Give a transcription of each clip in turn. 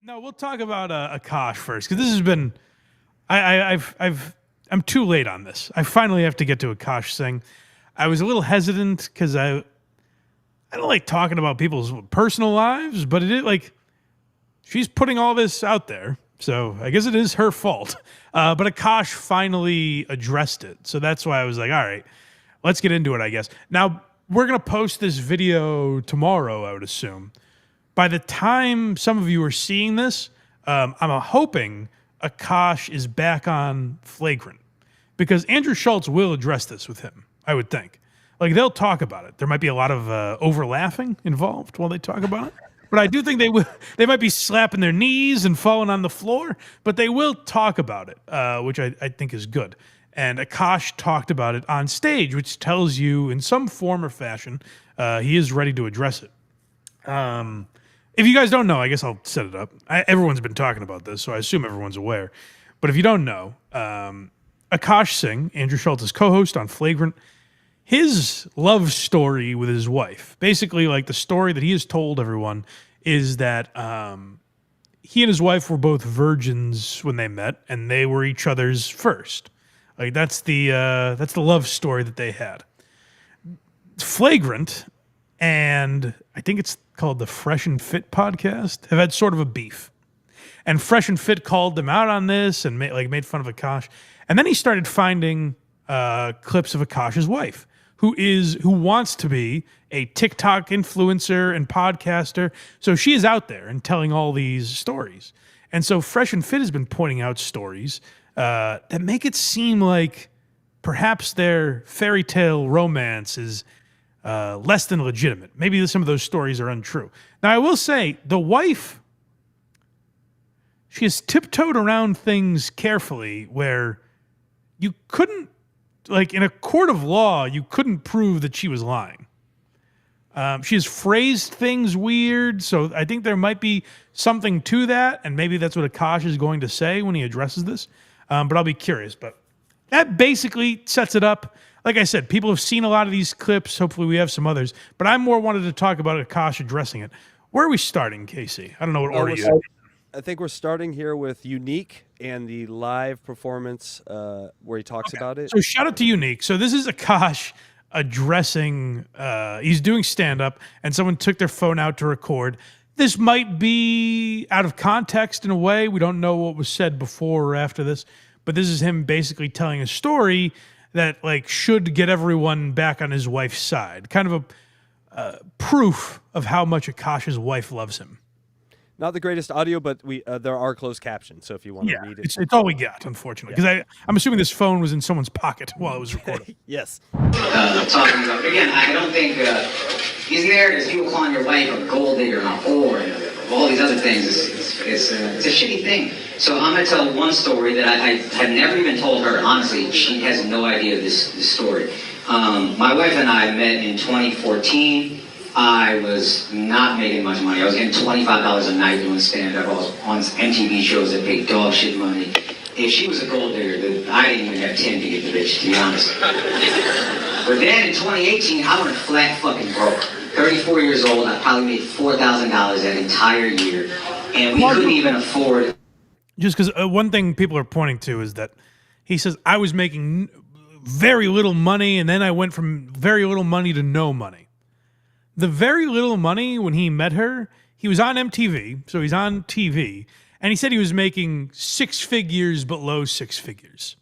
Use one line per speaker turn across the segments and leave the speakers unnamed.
No, we'll talk about Akaash first because this has been. I'm too late on this. I finally have to get to Akaash Singh. I was a little hesitant because I don't like talking about people's personal lives, but it is like she's putting all this out there, so I guess it is her fault. But Akaash finally addressed it, so that's why I was like, all right, let's get into it. I guess now we're gonna post this video tomorrow, I would assume. By the time some of you are seeing this, I'm hoping Akaash is back on Flagrant because Andrew Schultz will address this with him, I would think. Like, they'll talk about it. There might be a lot of overlaughing involved while they talk about it. But I do think they might be slapping their knees and falling on the floor, but they will talk about it, which I think is good. And Akaash talked about it on stage, which tells you in some form or fashion he is ready to address it. If you guys don't know, I guess I'll set it up. Everyone's been talking about this, so I assume everyone's aware. But if you don't know, Akaash Singh, Andrew Schultz's co-host on Flagrant, his love story with his wife, basically like the story that he has told everyone, is that he and his wife were both virgins when they met, and they were each other's first. Like that's the love story that they had. Flagrant, and I think it's called the Fresh and Fit podcast, have had sort of a beef. And Fresh and Fit called them out on this and made fun of Akaash. And then he started finding clips of Akaash's wife, who wants to be a TikTok influencer and podcaster. So she is out there and telling all these stories. And so Fresh and Fit has been pointing out stories that make it seem like perhaps their fairy tale romance is less than legitimate. Maybe some of those stories are untrue. Now, I will say, the wife, she has tiptoed around things carefully where you couldn't, like in a court of law, you couldn't prove that she was lying. She has phrased things weird, so I think there might be something to that, and maybe that's what Akaash is going to say when he addresses this, but I'll be curious. But that basically sets it up. Like I said, people have seen a lot of these clips. Hopefully we have some others. But I more wanted to talk about Akaash addressing it. Where are we starting, Casey? I don't know what order you have.
I think we're starting here with Unique and the live performance where he talks about it.
So shout out to Unique. So this is Akaash addressing, he's doing stand-up, and someone took their phone out to record. This might be out of context in a way. We don't know what was said before or after this. But this is him basically telling a story that like should get everyone back on his wife's side. Kind of a proof of how much Akaash's wife loves him.
Not the greatest audio, but there are closed captions, so if you want to read it.
It's all we got, unfortunately. Because I'm assuming this phone was in someone's pocket while it was recording.
Yes.
Talking about, again, I don't think these narratives, people calling your wife a gold digger and a whore and all these other things, it's a shitty thing. So I'm going to tell one story that I had never even told her. Honestly, she has no idea of this story. My wife and I met in 2014. I was not making much money. I was getting $25 a night doing stand-up. I was on MTV shows that paid dog shit money. If she was a gold digger, I didn't even have 10 to get the bitch, to be honest. But then in 2018, I went flat fucking broke. 34 years old, I probably made $4,000 that entire year. And we couldn't even afford...
Just because one thing people are pointing to is that he says, I was making very little money, and then I went from very little money to no money. The very little money when he met her, he was on MTV, so he's on TV, and he said he was making 6 figures but low 6 figures.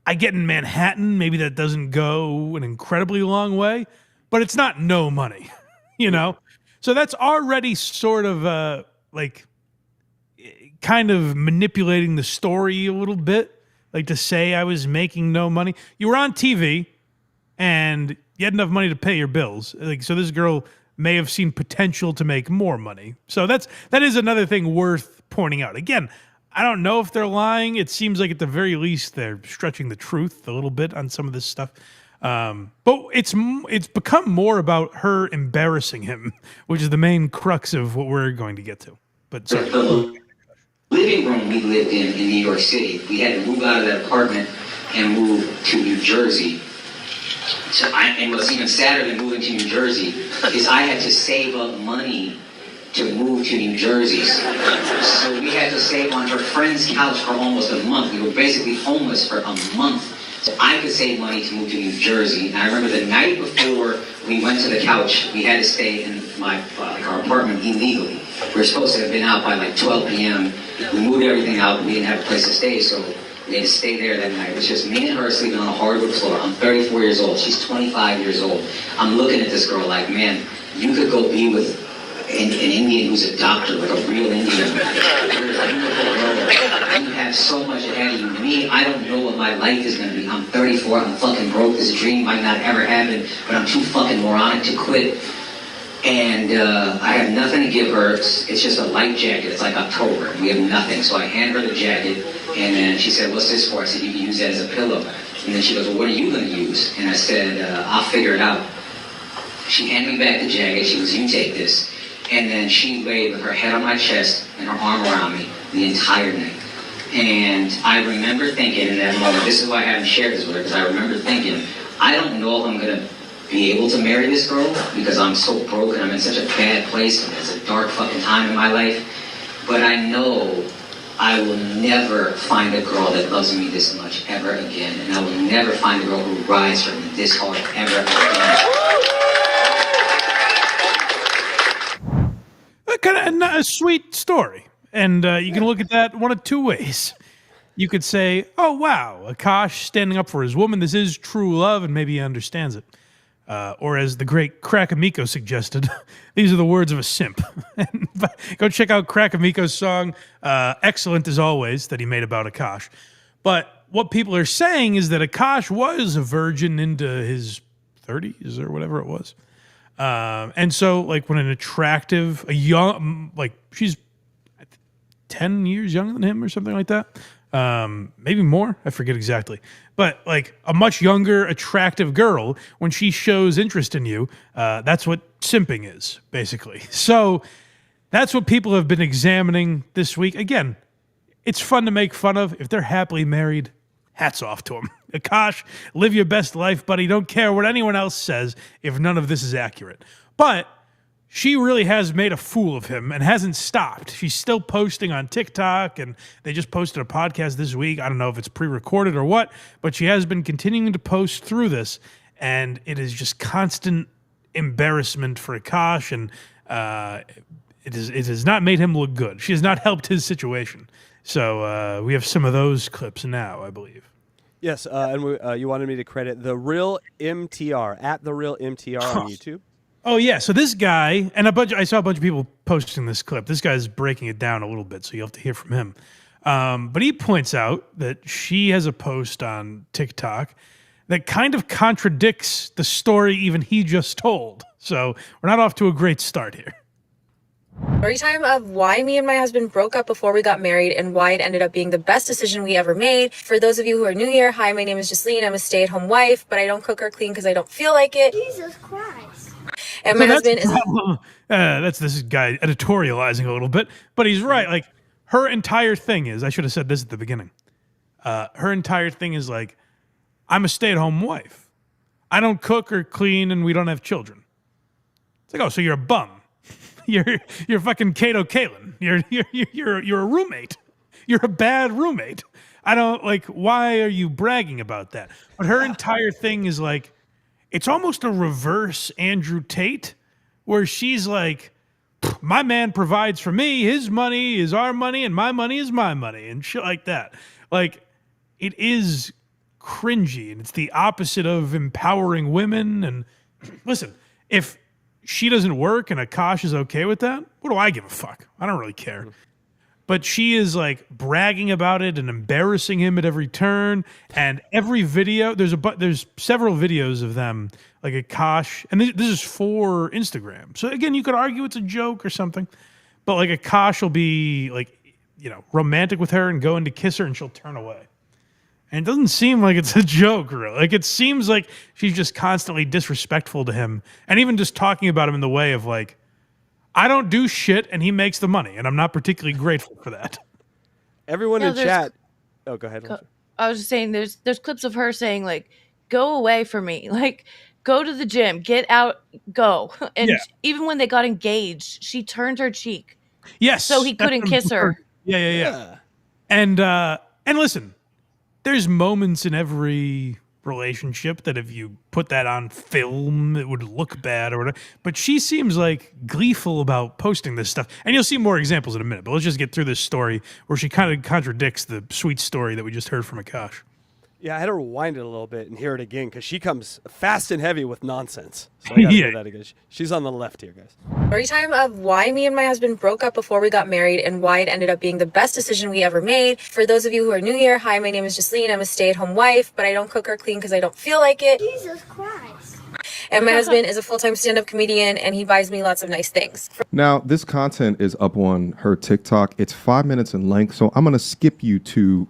I get in Manhattan, maybe that doesn't go an incredibly long way, but it's not no money, you know? So that's already sort of like kind of manipulating the story a little bit, like to say I was making no money. You were on TV, and you had enough money to pay your bills. Like, so this girl may have seen potential to make more money. So that is another thing worth pointing out. Again, I don't know if they're lying. It seems like at the very least they're stretching the truth a little bit on some of this stuff. But it's become more about her embarrassing him, which is the main crux of what we're going to get to. But sorry.
The living room we lived in New York City, we had to move out of that apartment and move to New Jersey. And what's even sadder than moving to New Jersey is I had to save up money to move to New Jersey. So we had to stay on her friend's couch for almost a month. We were basically homeless for a month. So I could save money to move to New Jersey. And I remember the night before we went to the couch, we had to stay in our apartment illegally. We were supposed to have been out by like 12 p.m. We moved everything out, but we didn't have a place to stay, so we had to stay there that night. It was just me and her sleeping on a hardwood floor. I'm 34 years old. She's 25 years old. I'm looking at this girl like, man, you could go be with an Indian who's a doctor, like a real Indian. You have so much ahead of you. Me, I don't know what my life is going to be. I'm 34. I'm fucking broke. This dream might not ever happen, but I'm too fucking moronic to quit. And I have nothing to give her. It's just a light jacket. It's like October. We have nothing. So I hand her the jacket, and then she said, what's this for? I said, you can use that as a pillow. And then she goes, well, what are you going to use? And I said, I'll figure it out. She handed me back the jacket. She goes, you take this. And then she laid with her head on my chest and her arm around me the entire night. And I remember thinking in that moment, this is why I haven't shared this with her, because I remember thinking, I don't know if I'm going to be able to marry this girl because I'm so broke and I'm in such a bad place and it's a dark fucking time in my life. But I know I will never find a girl that loves me this much ever again. And I will never find a girl who rides for me this hard ever again.
Kind of a sweet story. And you can look at that one of two ways. You could say, oh, wow, Akaash standing up for his woman. This is true love, and maybe he understands it. Or as the great Crackamico suggested, these are the words of a simp. Go check out Crackamico's song, excellent as always, that he made about Akaash. But what people are saying is that Akaash was a virgin into his 30s or whatever it was. And so, like, when an attractive, a young, like, she's 10 years younger than him or something like that. Maybe more. I forget exactly. But like a much younger, attractive girl, when she shows interest in you, that's what simping is, basically. So that's what people have been examining this week. Again, it's fun to make fun of. If they're happily married, hats off to them. Akaash, live your best life, buddy. Don't care what anyone else says if none of this is accurate. But she really has made a fool of him and hasn't stopped. She's still posting on TikTok, and they just posted a podcast this week. I don't know if it's pre-recorded or what, but she has been continuing to post through this, and it is just constant embarrassment for Akaash, and it has not made him look good. She has not helped his situation. So we have some of those clips now, I believe.
Yes, and you wanted me to credit The Real MTR, at The Real MTR on YouTube.
Oh, yeah. So this guy, and I saw a bunch of people posting this clip. This guy's breaking it down a little bit, so you'll have to hear from him. But he points out that she has a post on TikTok that kind of contradicts the story even he just told. So we're not off to a great start here.
Story time of why me and my husband broke up before we got married and why it ended up being the best decision we ever made. For those of you who are new here, hi, my name is Jasleen. I'm a stay-at-home wife, but I don't cook or clean because I don't feel like it.
Jesus Christ.
And my husband is...
That's this guy editorializing a little bit, but he's right. Like, her entire thing is, I should have said this at the beginning. Her entire thing is like, I'm a stay-at-home wife. I don't cook or clean, and we don't have children. It's like, oh, so you're a bum. You're fucking Kato Kalin. You're a roommate. You're a bad roommate. I don't like. Why are you bragging about that? But her entire thing is like, it's almost a reverse Andrew Tate, where she's like, my man provides for me. His money is our money, and my money is my money, and shit like that. Like, it is cringy, and it's the opposite of empowering women. And listen, if she doesn't work and Akaash is okay with that, what do I give a fuck? I don't really care. But she is like bragging about it and embarrassing him at every turn. And every video, there's several videos of them, like Akaash, and this is for Instagram. So again, you could argue it's a joke or something, but like Akaash will be like, romantic with her and go in to kiss her, and she'll turn away. And it doesn't seem like it's a joke, really. Like, it seems like she's just constantly disrespectful to him, and even just talking about him in the way of like, I don't do shit, and he makes the money, and I'm not particularly grateful for that.
Everyone in chat. Oh, go ahead.
I was just saying, there's clips of her saying like, "Go away from me." Like,
go to the gym, get out, go. And
Yeah.
even when they got engaged, she turned her cheek
Yes.
so he
that's
couldn't
what I'm
kiss her.
referring to. Yeah. And listen, there's moments in every relationship that if you put that on film, it would look bad or whatever. But she seems like gleeful about posting this stuff. And you'll see more examples in a minute. But let's just get through this story where she kind of contradicts the sweet story that we just heard from Akaash.
Yeah, I had to rewind it a little bit and hear it again because she comes fast and heavy with nonsense. So I gotta hear that again. She's on the left here, guys.
Story time of why me and my husband broke up before we got married and why it ended up being the best decision we ever made. For those of you who are new here, hi, my name is Jasleen. I'm a stay-at-home wife, but I don't cook or clean because I don't feel like it.
Jesus Christ.
And my husband is a full-time stand-up comedian, and he buys me lots of nice things.
Now, this content is up on her TikTok. It's 5 minutes in length, so I'm going to skip you to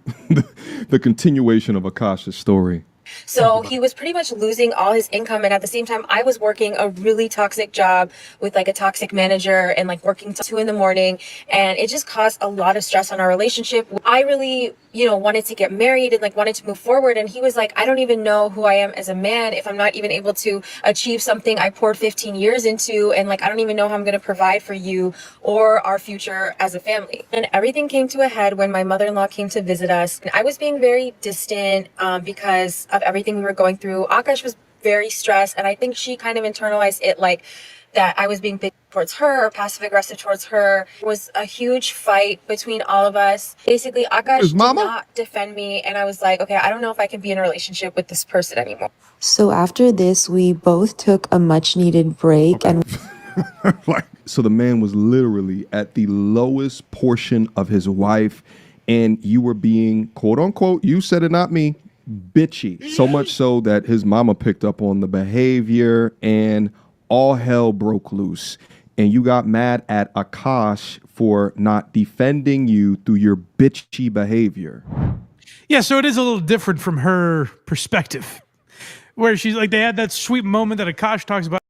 the continuation of Akaash's story.
So he was pretty much losing all his income. And at the same time, I was working a really toxic job with like a toxic manager and like working till 2 a.m. And it just caused a lot of stress on our relationship. I really, wanted to get married and like wanted to move forward. And he was like, I don't even know who I am as a man if I'm not even able to achieve something I poured 15 years into. And like, I don't even know how I'm going to provide for you or our future as a family. And everything came to a head when my mother-in-law came to visit us. And I was being very distant because of everything we were going through. Akaash was very stressed, and I think she kind of internalized it like that I was being big towards her or passive aggressive towards her. It was a huge fight between all of us. Basically, Akaash did not defend me, and I was like, okay, I don't know if I can be in a relationship with this person anymore.
So after this, we both took a much needed break and
So the man was literally at the lowest portion of his wife, and you were being, quote unquote, you said it, not me, bitchy. So much so that his mama picked up on the behavior and all hell broke loose. And you got mad at Akaash for not defending you through your bitchy behavior.
Yeah, so it is a little different from her perspective, where she's like, they had that sweet moment that Akaash talks about.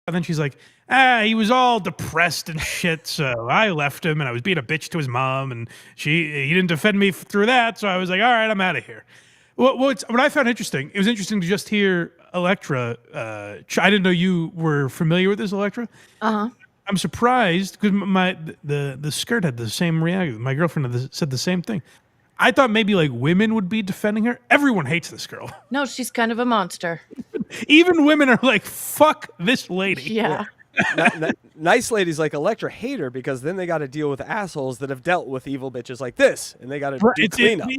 And then she's like, he was all depressed and shit, so I left him and I was being a bitch to his mom, and he didn't defend me through that, so I was like, all right, I'm out of here. What I found interesting, it was interesting to just hear Electra. I didn't know you were familiar with this, Electra.
Uh-huh.
I'm surprised because the skirt had the same reaction. My girlfriend said the same thing. I thought maybe like women would be defending her. Everyone hates this girl.
No, she's kind of a monster.
Even women are like, fuck this lady.
Yeah.
Nice ladies like Electra hate her because then they got to deal with assholes that have dealt with evil bitches like this, and they got to do cleanup.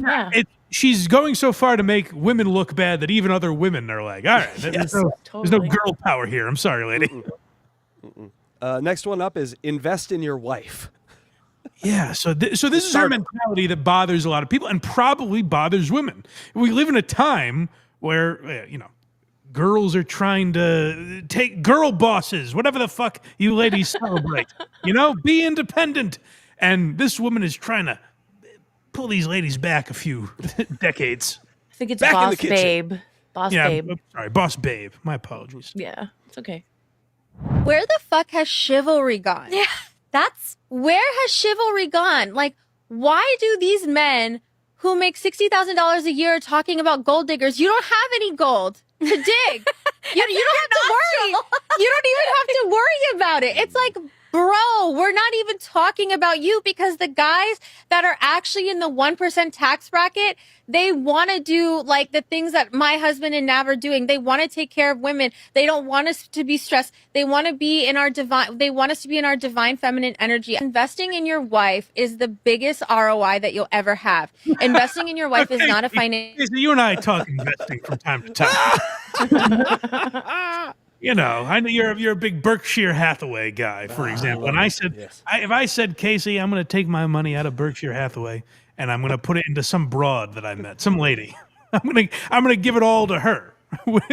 She's going so far to make women look bad that even other women are like, all right, there's no girl power here. I'm sorry, lady.
Next one up is invest in your wife.
Yeah, so this is her mentality that bothers a lot of people and probably bothers women. We live in a time where, girls are trying to take girl bosses, whatever the fuck you ladies celebrate. Be independent. And this woman is trying to pull these ladies back a few decades.
I think it's
Back in
Boss
the kitchen.
Babe. Boss Babe.
Sorry, Boss Babe. My apologies.
Yeah, it's okay.
Where the fuck has chivalry gone?
Yeah,
Where has chivalry gone? Like, why do these men who make $60,000 a year talking about gold diggers, you don't have any gold to dig. You don't have to worry. You don't even have to worry about it. It's like, bro, we're not even talking about you, because the guys that are actually in the 1% tax bracket, they want to do like the things that my husband and Nav are doing. They want to take care of women. They don't want us to be stressed. They want to be in our they want us to be in our divine feminine energy. Investing in your wife is the biggest ROI that you'll ever have. Investing in your wife is not a finance.
You and I talk investing from time to time. I know you're a big Berkshire Hathaway guy, for example. And I said, if I said, Casey, I'm going to take my money out of Berkshire Hathaway and I'm going to put it into some broad that I met, some lady. I'm going to give it all to her.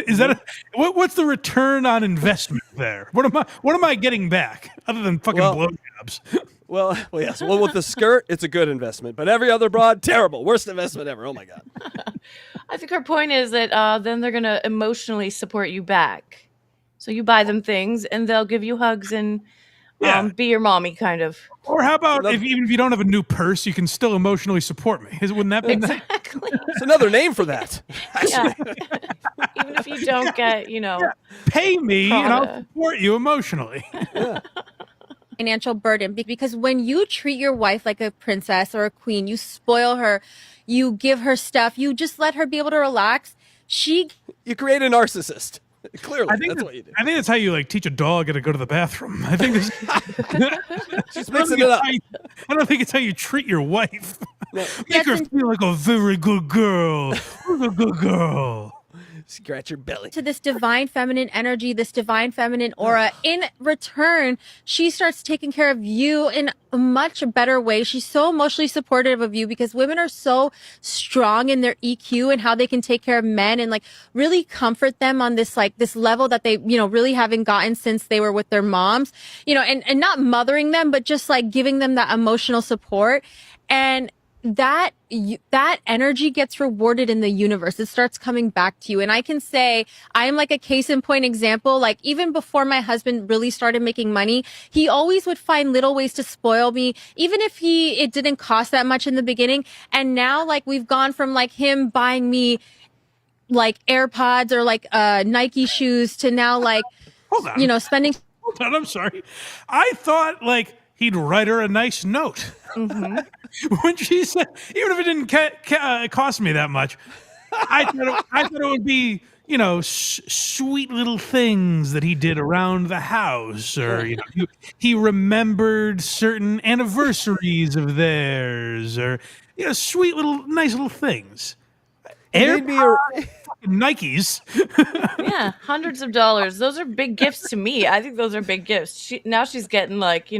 Is that what's the return on investment there? What am I getting back other than fucking blowjobs?
Well, yes. Well, with the skirt, it's a good investment, but every other broad, terrible, worst investment ever. Oh my god.
I think her point is that then they're going to emotionally support you back. So you buy them things and they'll give you hugs and
Yeah.
Be your mommy, kind of.
Or how about even if you don't have a new purse, you can still emotionally support me? Wouldn't that be nice?
Exactly.
It's another name for that.
Yeah. Even if you don't get,
Pay me and I'll
Prada.
support you emotionally.
Financial burden because when you treat your wife like a princess or a queen, you spoil her, you give her stuff, you just let her be able to relax.
You create a narcissist. Clearly, that's what you do.
I think that's how you like teach a dog how to go to the bathroom. I think this.
She's mixing it up.
I don't think it's how you treat your wife.
No.
Make her feel like a very good girl. A good girl.
Scratch your belly.
To this divine feminine energy, this divine feminine aura. In return, she starts taking care of you in a much better way. She's so emotionally supportive of you because women are so strong in their EQ and how they can take care of men and like really comfort them on this level that they, really haven't gotten since they were with their moms, and not mothering them, but just like giving them that emotional support. And that energy gets rewarded in the universe. It starts coming back to you. And I can say I am like a case in point example. Like even before my husband really started making money, he always would find little ways to spoil me, even if it didn't cost that much in the beginning. And now like we've gone from like him buying me like AirPods or like Nike shoes to now like,
Hold on.
Spending.
Hold on, I'm sorry. I thought like he'd write her a nice note.
Mm-hmm.
When she said, even if it didn't cost me that much, I thought it would be, sweet little things that he did around the house, or he remembered certain anniversaries of theirs, or sweet nice little things. AirPods, Nikes.
Yeah, hundreds of dollars. Those are big gifts to me. I think those are big gifts. Now she's getting like,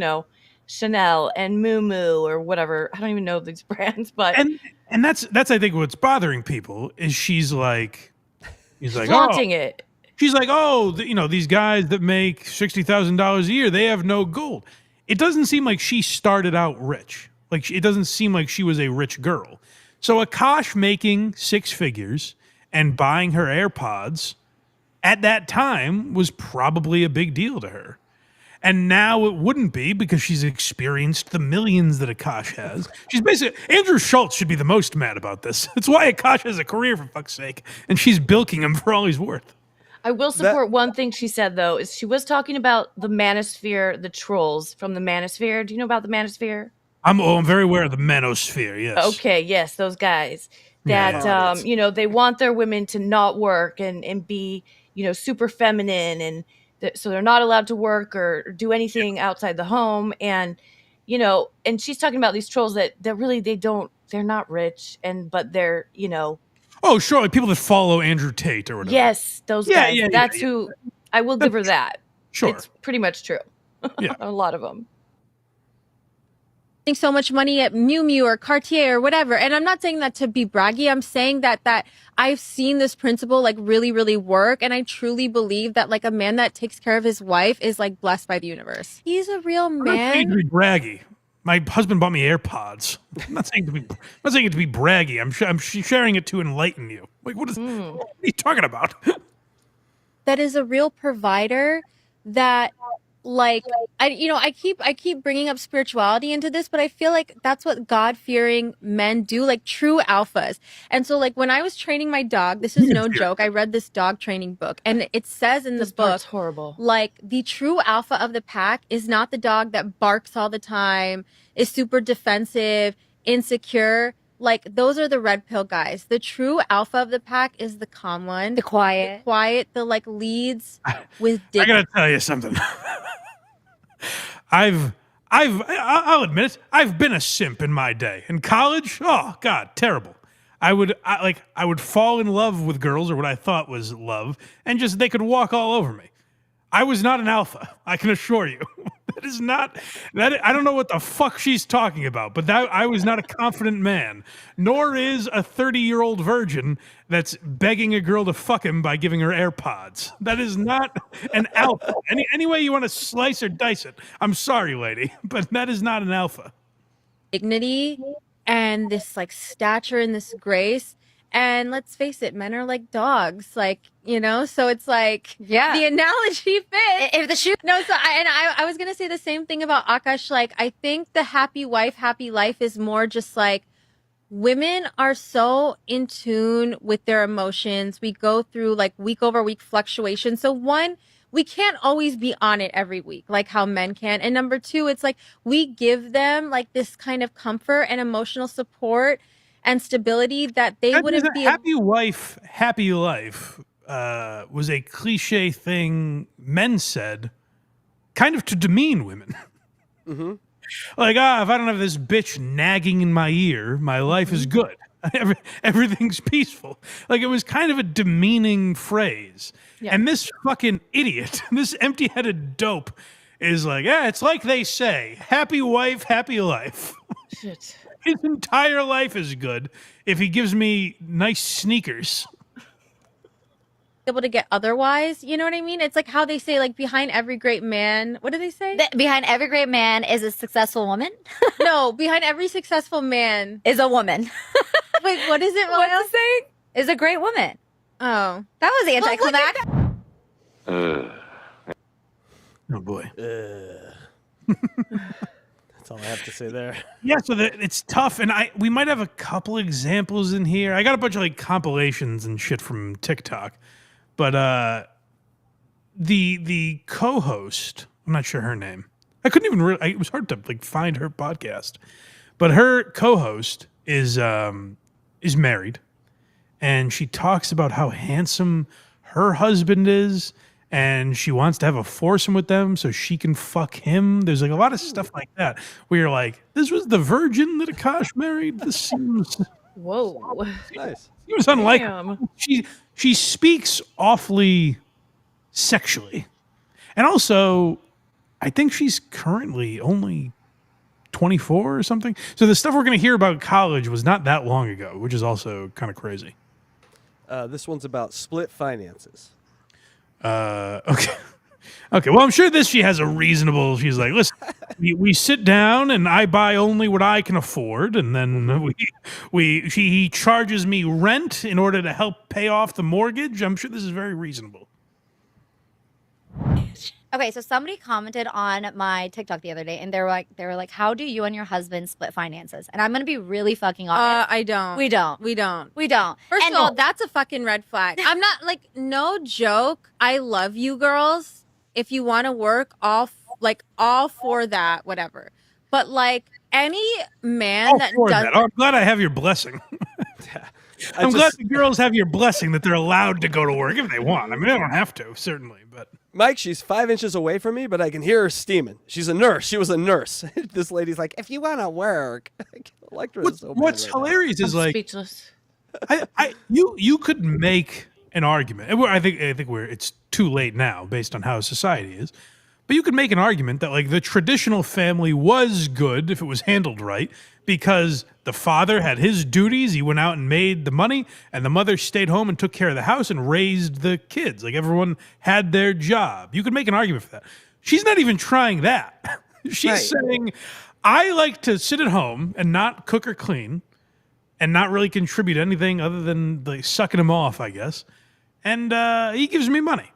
Chanel and Moo Moo or whatever. I don't even know these brands, but
and that's I think what's bothering people is she's like
flaunting it.
She's like, oh, these guys that make $60,000 a year, they have no gold. It doesn't seem like she started out rich. Like it doesn't seem like she was a rich girl. So Akaash making six figures and buying her AirPods at that time was probably a big deal to her. And now it wouldn't be because she's experienced the millions that Akaash has. She's basically, Andrew Schultz should be the most mad about this. That's why Akaash has a career, for fuck's sake. And she's bilking him for all he's worth.
I will support one thing she said, though, is she was talking about the manosphere, the trolls from the manosphere. Do you know about the manosphere?
I'm very aware of the manosphere, yes.
Okay, yes, those guys. That, they want their women to not work and be, super feminine and so they're not allowed to work or do anything outside the home. And, and she's talking about these trolls that really, they're not rich but they're,
Oh, sure. Like people that follow Andrew Tate or whatever.
Yes, those guys. That's who I will give her that.
Sure.
It's pretty much true.
Yeah.
A lot of them.
So much money at Miu Miu or Cartier or whatever. And I'm not saying that to be braggy. I'm saying that I've seen this principle like really, really work. And I truly believe that like a man that takes care of his wife is like blessed by the universe. He's a real
I'm not saying
man.
to be braggy. My husband bought me AirPods. I'm not saying it to be braggy. I'm sharing it to enlighten you. Like what are you talking about?
That is a real provider that like I keep bringing up spirituality into this, but I feel like that's what God-fearing men do, like true alphas. And so like when I was training my dog, this is no joke, I read this dog training book and it says in the book,
part's horrible.
Like the true alpha of the pack is not the dog that barks all the time, is super defensive, insecure. Like those are the red pill guys. The true alpha of the pack is the calm one, the quiet, the like leads with dignity.
I gotta tell you something. I'll admit it. I've been a simp in my day. In college, oh God, terrible. I would fall in love with girls or what I thought was love, and just they could walk all over me. I was not an alpha. I can assure you. That is not that. I don't know what the fuck she's talking about, but I was not a confident man. Nor is a 30-year-old virgin that's begging a girl to fuck him by giving her AirPods. That is not an alpha. Any way you want to slice or dice it. I'm sorry, lady, but that is not an alpha.
Dignity and this like stature and this grace. And let's face it, men are like dogs, like, you know, so it's like,
Yeah.
the analogy fits.
If the shoe.
No, so I was going to say the same thing about Akaash. Like, I think the happy wife, happy life is more just like women are so in tune with their emotions. We go through like week over week fluctuations. So one, we can't always be on it every week, like how men can. And number two, it's like we give them like this kind of comfort and emotional support and stability that they wouldn't be.
Happy wife, happy life was a cliche thing men said, kind of to demean women.
Mm-hmm.
Like, if I don't have this bitch nagging in my ear, my life is good. Everything's peaceful. Like, it was kind of a demeaning phrase.
Yeah.
And this fucking idiot, this empty-headed dope, is like, yeah, it's like they say, happy wife, happy life.
Shit.
His entire life is good if he gives me nice sneakers.
Able to get otherwise, you know what I mean? It's like how they say, like, behind every great man, what do they say?
Behind every great man is a successful woman.
No, behind every successful man
Is a woman.
Wait, what is it?
What's the saying? Is a great woman.
Oh,
That was the anticlimactic.
Oh boy.
That's all I have to say there.
Yeah, so it's tough, and we might have a couple examples in here. I got a bunch of like compilations and shit from TikTok, but the co-host, I'm not sure her name. I couldn't even it was hard to like find her podcast, but her co-host is married, and she talks about how handsome her husband is. And she wants to have a foursome with them so she can fuck him. There's like a lot of stuff like that where you're like, this was the virgin that Akaash married. This seems
Whoa.
Nice.
seems unlikely.
Damn.
She speaks awfully sexually, and also, I think she's currently only 24 or something. So the stuff we're going to hear about college was not that long ago, which is also kind of crazy.
This one's about split finances.
Okay. Okay. Well, I'm sure she has a reasonable. She's like, listen, we sit down and I buy only what I can afford, and then he charges me rent in order to help pay off the mortgage. I'm sure this is very reasonable.
Okay, so somebody commented on my TikTok the other day, and they were like, "How do you and your husband split finances?" And I'm gonna be really fucking honest.
I don't.
We don't.
We don't.
We don't.
First
And
of all,
no,
that's a fucking red flag. I'm not like, no joke. I love you girls. If you want to work, all for that, whatever. But like any man that does,
I'm glad I have your blessing. I'm glad the girls have your blessing that they're allowed to go to work if they want. I mean, they don't have to, certainly, but.
Mike, she's 5 inches away from me, but I can hear her steaming. She's a nurse. She was a nurse. This lady's like, if you want to work. Electra is so
What's
bad right
hilarious is
I'm
like
speechless.
you could make an argument. And I think it's too late now based on how society is. But you could make an argument that like the traditional family was good if it was handled right, because the father had his duties, he went out and made the money, and the mother stayed home and took care of the house and raised the kids. Like everyone had their job. You could make an argument for that. She's not even trying that. She's saying, I like to sit at home and not cook or clean and not really contribute anything other than like sucking him off, I guess. And he gives me money.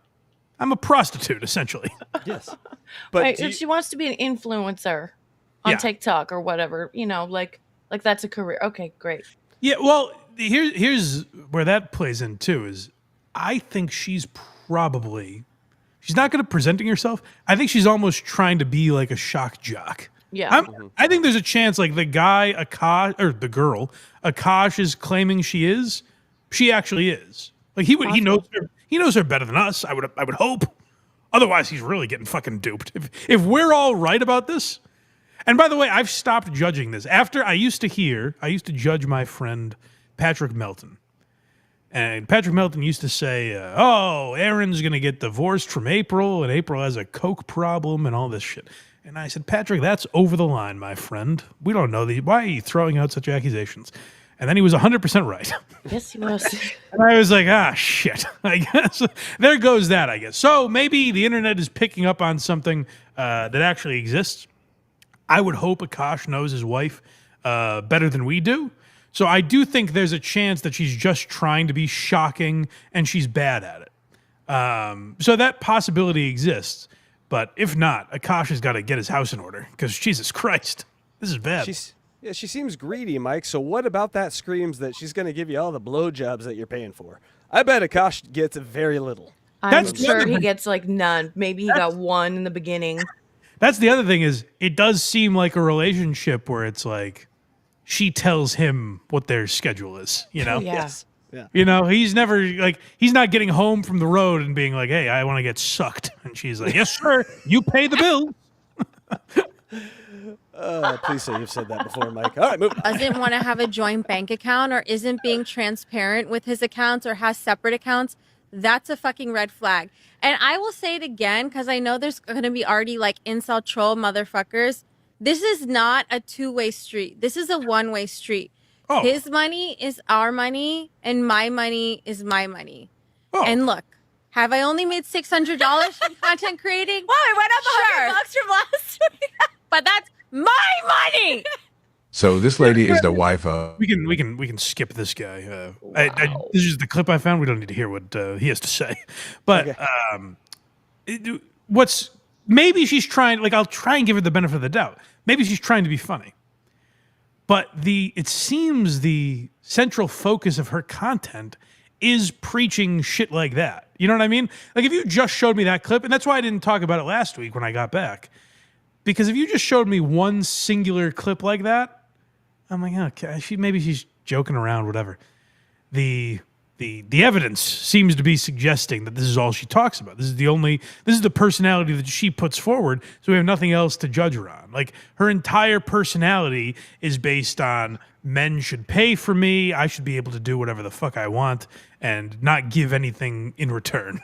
I'm a prostitute, essentially.
now. Yes. But
Right,
do you-
if she wants to be an influencer on
Yeah.
TikTok or whatever, like that's a career. Okay, great.
Yeah, well, here's where that plays in too. Is I think she's not good at presenting herself. I think she's almost trying to be like a shock jock.
Yeah.
I think there's a chance like the guy Akaash or the girl Akaash is claiming she actually is. Like he knows her better than us. I would hope. Otherwise, he's really getting fucking duped. If we're all right about this. And by the way, I've stopped judging this. After I used to judge my friend Patrick Melton. And Patrick Melton used to say, Aaron's going to get divorced from April, and April has a coke problem and all this shit. And I said, Patrick, that's over the line, my friend. We don't know why are you throwing out such accusations? And then he was 100% right.
Yes, he was.
And I was like, shit. I guess there goes that, I guess. So maybe the internet is picking up on something that actually exists. I would hope Akaash knows his wife better than we do. So I do think there's a chance that she's just trying to be shocking and she's bad at it. So that possibility exists. But if not, Akaash has got to get his house in order because Jesus Christ, this is bad.
She seems greedy, Mike. So what about that screams that she's going to give you all the blowjobs that you're paying for? I bet Akaash gets very little.
I'm sure he gets like none. Maybe he got one in the beginning.
That's the other thing is it does seem like a relationship where it's like she tells him what their schedule is, you know?
Yeah.
Yes. Yeah.
You know, he's never like, he's not getting home from the road and being like, hey, I want to get sucked. And she's like, yes, sir, you pay the bill.
Please say you've said that before, Mike. All right, move on.
Doesn't want to have a joint bank account or isn't being transparent with his accounts or has separate accounts, that's a fucking red flag. And I will say it again because I know there's going to be already like incel troll motherfuckers. This is not a two-way street. This is a one-way street.
Oh.
His money is our money and my money is my money.
Oh.
And look, have I only made $600 from content creating?
Wow, it went up $100 from last week.
But that's my money.
So this lady is the wife of.
We can skip this guy. This is the clip I found. We don't need to hear what he has to say. But what's maybe she's trying. Like I'll try and give her the benefit of the doubt. Maybe she's trying to be funny. But it seems the central focus of her content is preaching shit like that. You know what I mean? Like if you just showed me that clip, and that's why I didn't talk about it last week when I got back. Because if you just showed me one singular clip like that, I'm like, okay, maybe she's joking around, whatever. The evidence seems to be suggesting that this is all she talks about. This is the personality that she puts forward, so we have nothing else to judge her on. Like her entire personality is based on men should pay for me, I should be able to do whatever the fuck I want and not give anything in return.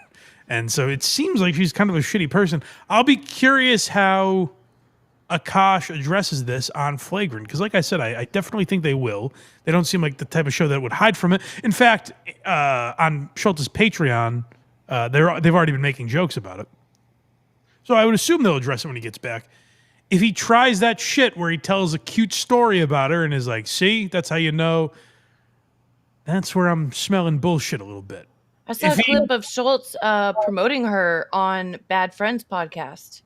And so it seems like she's kind of a shitty person. I'll be curious how Akaash addresses this on Flagrant, because like I said, I definitely think they will. They don't seem like the type of show that would hide from it. In fact, on Schultz's Patreon, they've already been making jokes about it. So I would assume they'll address it when he gets back. If he tries that shit where he tells a cute story about her and is like, see, that's how you know, that's where I'm smelling bullshit a little bit.
I saw a clip of Schultz promoting her on Bad Friends podcast.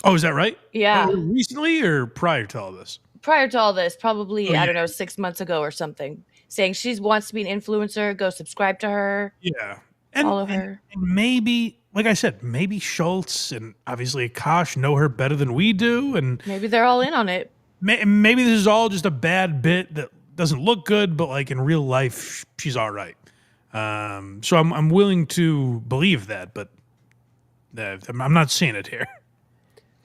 Oh, is that right?
Yeah.
Recently or prior to all this?
Prior to all this, probably, I don't know, 6 months ago or something. Saying she wants to be an influencer, go subscribe to her.
Yeah.
Follow her.
And maybe, like I said, maybe Schultz and obviously Akaash know her better than we do. And
maybe they're all in on it.
Maybe this is all just a bad bit that doesn't look good, but like in real life, she's all right. So I'm willing to believe that, but I'm not seeing it here.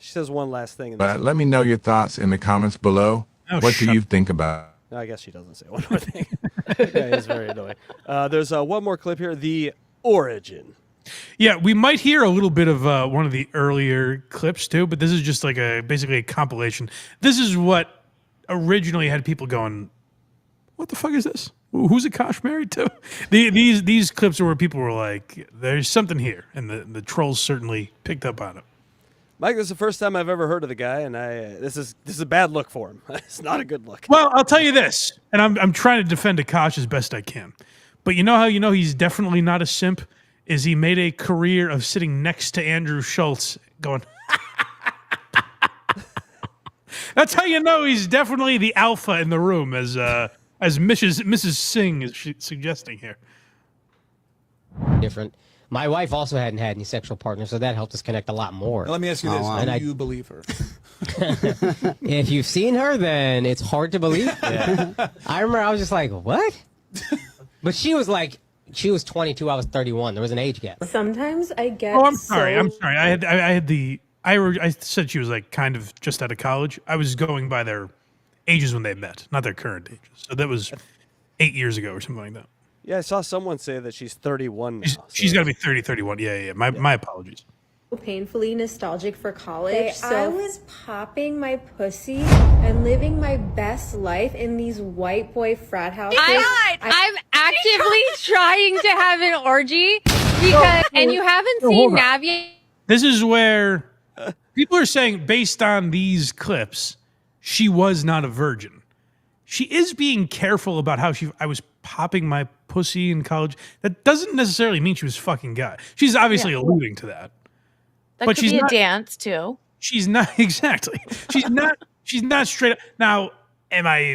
She says one last thing.
Let me know your thoughts in the comments below. What do you think about?
No, I guess she doesn't say one more thing. That guy is very annoying. There's one more clip here. The origin.
Yeah, we might hear a little bit of one of the earlier clips too, but this is just like basically a compilation. This is what originally had people going, what the fuck is this? Who's Akaash married to? These clips are where people were like, there's something here, and the trolls certainly picked up on it.
Mike, this is the first time I've ever heard of the guy, and this is a bad look for him. It's not a good look.
Well, I'll tell you this, and I'm trying to defend Akaash as best I can, but you know how you know he's definitely not a simp? Is he made a career of sitting next to Andrew Schultz going, that's how you know he's definitely the alpha in the room, as Mrs. Singh is suggesting here.
Different. My wife also hadn't had any sexual partners, so that helped us connect a lot more.
Now, let me ask you this. How do you believe her?
If you've seen her, then it's hard to believe. Yeah. I remember I was just like, what? But she was 22, I was 31. There was an age gap.
Sometimes I get
I'm sorry. I said she was like kind of just out of college. I was going by their ages when they met, not their current ages. So that was 8 years ago or something like that.
Yeah, I saw someone say that she's 31 now.
She's got to be 30, 31. Yeah. My apologies.
Painfully nostalgic for college.
So
I was popping my pussy and living my best life in these white boy frat houses.
I'm actively trying to have an orgy because, and you haven't seen Nav yet.
This is where people are saying, based on these clips, she was not a virgin. she is being careful about how I was popping my pussy in college. That doesn't necessarily mean she was fucking guy. She's obviously alluding to that.
That
but
could
she's
be a
not,
dance too.
She's not exactly. She's not straight up. Now, am I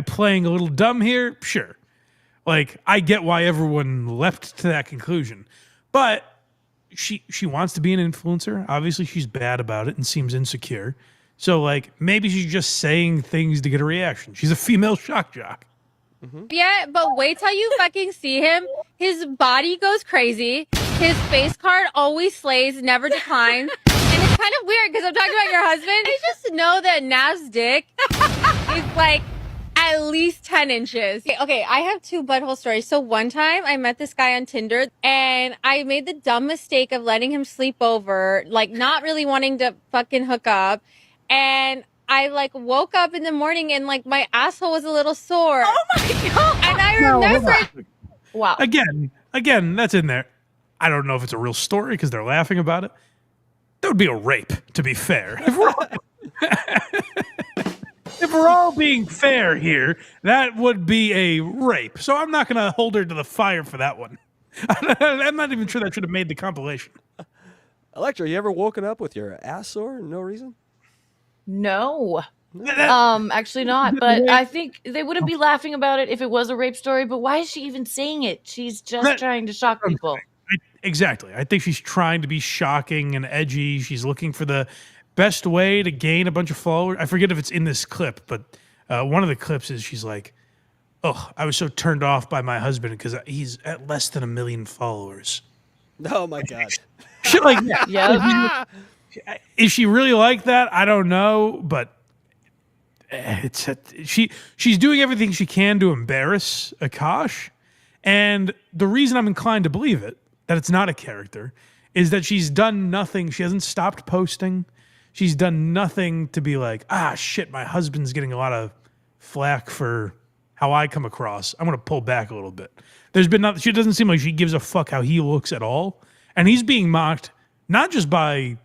playing a little dumb here? Sure. Like, I get why everyone leapt to that conclusion. But she wants to be an influencer. Obviously, she's bad about it and seems insecure. So, like, maybe she's just saying things to get a reaction. She's a female shock jock.
Yeah, but wait till you fucking see him. His body goes crazy. His face card always slays, never declines. And it's kind of weird because I'm talking about your husband. I just know that Nav's dick is like at least 10 inches. Okay, I have 2 butthole stories. So one time I met this guy on Tinder and I made the dumb mistake of letting him sleep over, like not really wanting to fucking hook up. And I like woke up in the morning and like my asshole was a little sore.
Oh my God.
And I remember.
Wow.
Again, that's in there. I don't know if it's a real story because they're laughing about it. That would be a rape, to be fair. If we're all being fair here, that would be a rape. So I'm not going to hold her to the fire for that one. I'm not even sure that should have made the compilation.
Electra, you ever woken up with your ass sore? No reason?
No. Actually not. But I think they wouldn't be laughing about it if it was a rape story. But why is she even saying it? She's just trying to shock people.
Exactly. I think she's trying to be shocking and edgy. She's looking for the best way to gain a bunch of followers. I forget if it's in this clip, but one of the clips is she's like, "Oh, I was so turned off by my husband because he's at less than 1 million followers."
Oh my God.
Shit like that.
Yeah.
Is she really like that? I don't know, but she's doing everything she can to embarrass Akaash, and the reason I'm inclined to believe it, that it's not a character, is that she's done nothing. She hasn't stopped posting. She's done nothing to be like, shit, my husband's getting a lot of flack for how I come across. I'm going to pull back a little bit. There's been nothing. She doesn't seem like she gives a fuck how he looks at all. And he's being mocked, not just by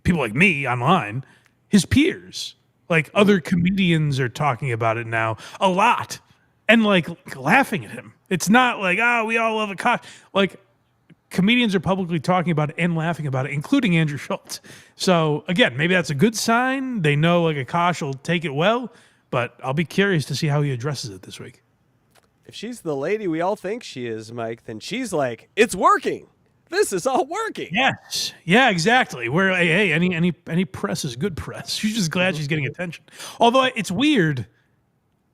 people like me online, his peers. Like, other comedians are talking about it now a lot and, like, laughing at him. It's not like, we all love Akaash. Like, comedians are publicly talking about it and laughing about it, including Andrew Schultz. So, again, maybe that's a good sign. They know, like, Akaash will take it well, but I'll be curious to see how he addresses it this week.
If she's the lady we all think she is, Mike, then she's like, it's working. This is all working.
Yes. Yeah, exactly. Where, hey, any press is good press. She's just glad she's getting attention. Although it's weird.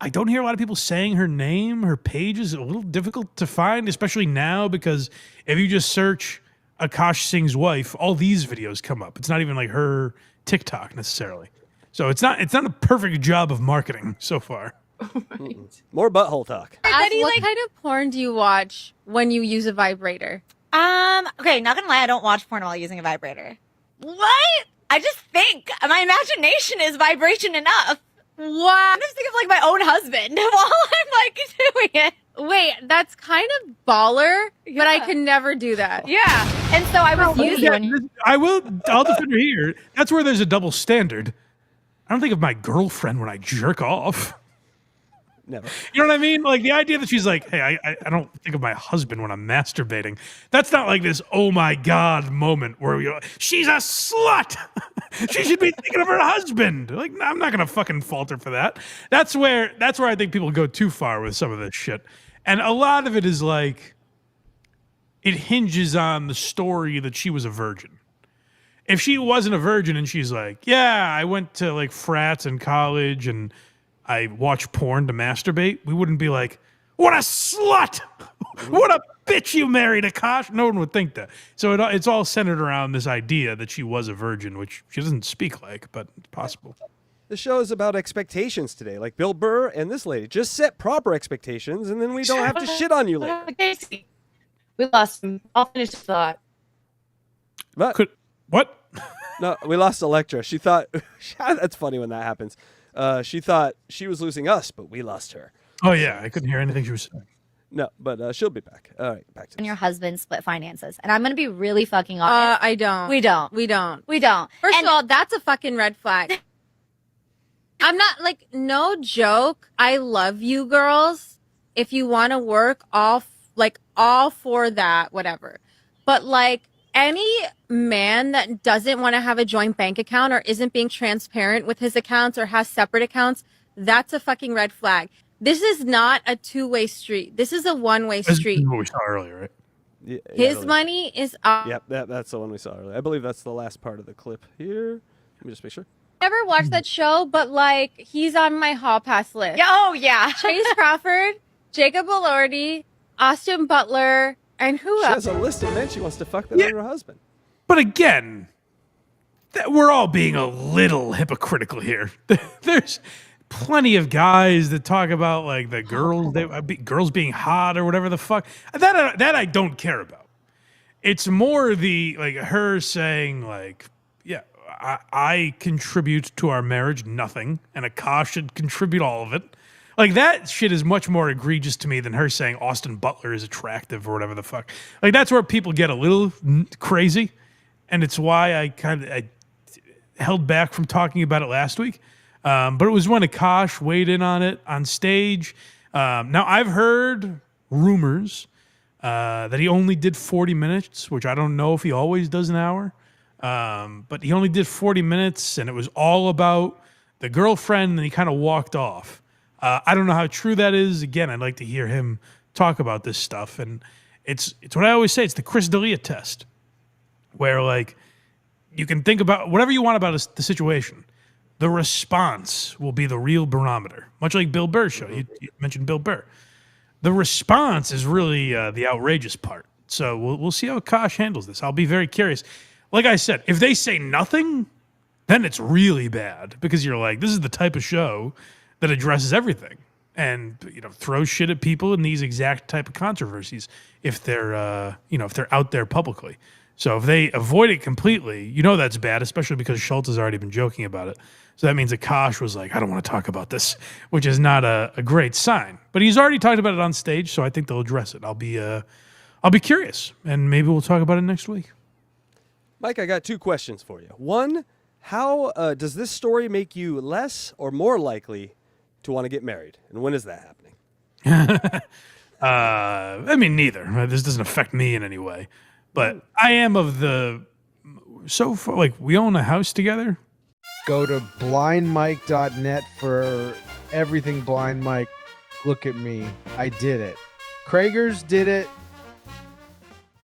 I don't hear a lot of people saying her name. Her page is a little difficult to find, especially now, because if you just search Akaash Singh's wife, all these videos come up. It's not even like her TikTok necessarily. So it's not a perfect job of marketing so far.
Right.
More butthole talk.
What kind of porn do you watch when you use a vibrator?
Okay, not gonna lie, I don't watch porn while using a vibrator. What? I just think my imagination is vibration enough.
Wow.
I'm just thinking of like my own husband while I'm like doing it.
Wait, that's kind of baller, but I could never do that.
Yeah. And so I was using
I'll defend her here. That's where there's a double standard. I don't think of my girlfriend when I jerk off.
Never.
You know what I mean? Like, the idea that she's like, hey, I don't think of my husband when I'm masturbating. That's not like this, oh my God moment where we go, she's a slut. She should be thinking of her husband. Like, no, I'm not going to fucking falter for that. That's where I think people go too far with some of this shit. And a lot of it is like, it hinges on the story that she was a virgin. If she wasn't a virgin and she's like, yeah, I went to like frats in college and I watch porn to masturbate, we wouldn't be like, what a slut! What a bitch you married, Akaash! No one would think that. So it's all centered around this idea that she was a virgin, which she doesn't speak like, but it's possible.
The show is about expectations today. Like Bill Burr and this lady. Just set proper expectations, and then we don't have to shit on you later.
We lost him. I'll finish the thought.
What?
No, we lost Electra. She thought... That's funny when that happens. She thought she was losing us, but we lost her.
Oh, yeah. I couldn't hear anything she was saying.
No, but she'll be back. All right, back to
And your husband split finances. And I'm going to be really fucking honest.
I don't.
We don't.
We don't.
We don't.
First of all, that's a fucking red flag. I'm not like, no joke. I love you girls. If you want to work, all for that, whatever. But like any man that doesn't want to have a joint bank account or isn't being transparent with his accounts or has separate accounts, that's a fucking red flag. This is not a two-way street. This is a one-way street.
This is what we saw earlier, right?
Yeah,
His money is up.
Yep, that's the one we saw earlier. I believe that's the last part of the clip here. Let me just make sure.
Never watched that show, but like he's on my hall pass list.
Oh yeah.
Chase Crawford, Jacob Elordi, Austin Butler, and who
She
else?
has a list of men she wants to fuck that are her husband.
But again, we're all being a little hypocritical here. There's plenty of guys that talk about like the girls, girls being hot or whatever the fuck. That I don't care about. It's more the like her saying like, yeah, I contribute to our marriage nothing, and Akaash should contribute all of it. Like that shit is much more egregious to me than her saying Austin Butler is attractive or whatever the fuck. Like that's where people get a little crazy, and it's why I held back from talking about it last week. But it was when Akaash weighed in on it on stage. Now I've heard rumors that he only did 40 minutes, which I don't know if he always does an hour. But he only did 40 minutes, and it was all about the girlfriend, and he kind of walked off. I don't know how true that is. Again, I'd like to hear him talk about this stuff. And it's what I always say. It's the Chris D'Elia test, where like you can think about whatever you want about the situation. The response will be the real barometer, much like Bill Burr's show. You mentioned Bill Burr. The response is really the outrageous part. So we'll see how Akaash handles this. I'll be very curious. Like I said, if they say nothing, then it's really bad because you're like, this is the type of show that addresses everything and throws shit at people in these exact type of controversies if they're if they're out there publicly. So if they avoid it completely, that's bad, especially because Schultz has already been joking about it. So that means Akaash was like, I don't want to talk about this, which is not a great sign. But he's already talked about it on stage, so I think they'll address it. I'll be curious, and maybe we'll talk about it next week.
Mike, I got two questions for you. One, how does this story make you less or more likely to want to get married? And when is that happening?
I mean, neither. This doesn't affect me in any way. But I am of so far, like, we own a house together.
Go to blindmike.net for everything Blind Mike. Look at me. I did it. Krager's did it.